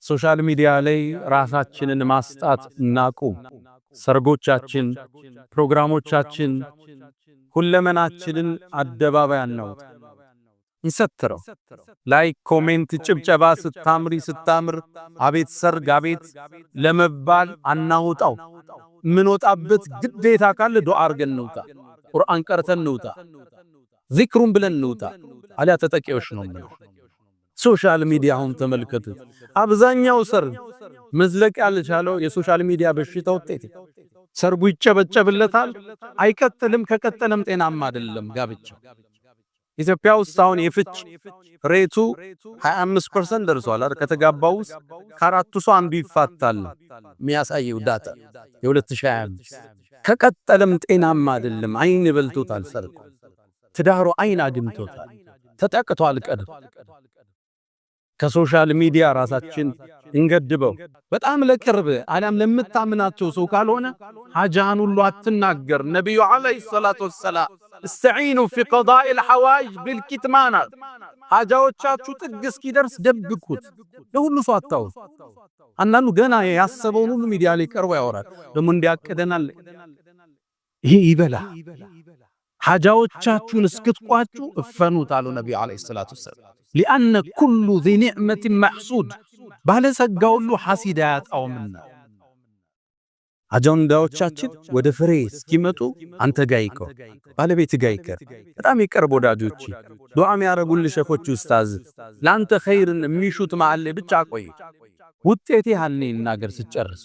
ሶሻል ሚዲያ ላይ ራሳችንን ማስጣት እናቁም። ሰርጎቻችን፣ ፕሮግራሞቻችን፣ ሁለመናችንን አደባባይ አናውጣ። እንሰትረው። ላይክ፣ ኮሜንት፣ ጭብጨባ ስታምር አቤት ሰርግ አቤት ለመባል አናውጣው። ምን ወጣበት ግዴታ ካለ ዱዓ አርገን እንውጣ፣ ቁርአን ቀርተን እንውጣ፣ ዚክሩን ብለን እንውጣ። አሊያ ተጠቂዎች ነው ማለት። ሶሻል ሚዲያውን ተመልከቱት። አብዛኛው ሰርግ መዝለቅ ያልቻለው የሶሻል ሚዲያ በሽታ ውጤት። ሰርጉ ይጨበጨብለታል፣ አይቀጥልም። ከቀጠለም ጤናማ አይደለም ጋብቻው። ኢትዮጵያ ውስጥ አሁን የፍች ሬቱ 25% ደርሷል አይደል? ከተጋባው ውስጥ ከአራቱ ሰው አንዱ ይፋታል የሚያሳየው ዳታ የ2025። ከቀጠለም ጤናማ አይደለም። አይን በልቶታል ሰርጉ። ትዳሩ አይን አግኝቶታል። ተጠቅቷል ቀድ ከሶሻል ሚዲያ ራሳችን እንገድበው። በጣም ለቅርብ አላም ለምታምናቸው ሰው ካልሆነ ሐጃን ሁሉ አትናገር። ነብዩ አለይሂ ሰላቱ ወሰላም استعينوا في قضاء الحوائج بالكتمان። ሐጃዎቻችሁ ጥግ እስኪደርስ ደብቁት፣ ለሁሉ ሰው አታውሩ። አንዳንዱ ገና ያሰበውን ሁሉ ሚዲያ ላይ ቀርቦ ያወራል። ደሞ እንዲያቀደናል ይሄ ይበላ። ሐጃዎቻችሁን እስክትቋጩ እፈኑት አሉ ነብዩ አለይሂ ሰላቱ ወሰላም። لأن كل ذي نعمة محسود ባለጸጋ ሁሉ ሐሲድ አያጣውምና። አጀንዳዎቻችን ወደ ፍሬ እስኪመጡ አንተ ጋይከው ባለቤት ጋይከር በጣም ይቀርብ ወዳጆች ዱዓ የሚያረጉልህ ሸኾች ኡስታዝ ላንተ ኸይርን የሚሹት ማዓለ ብቻ ቆይ ውጤቴ ሐልኔ እናገር ስጨርስ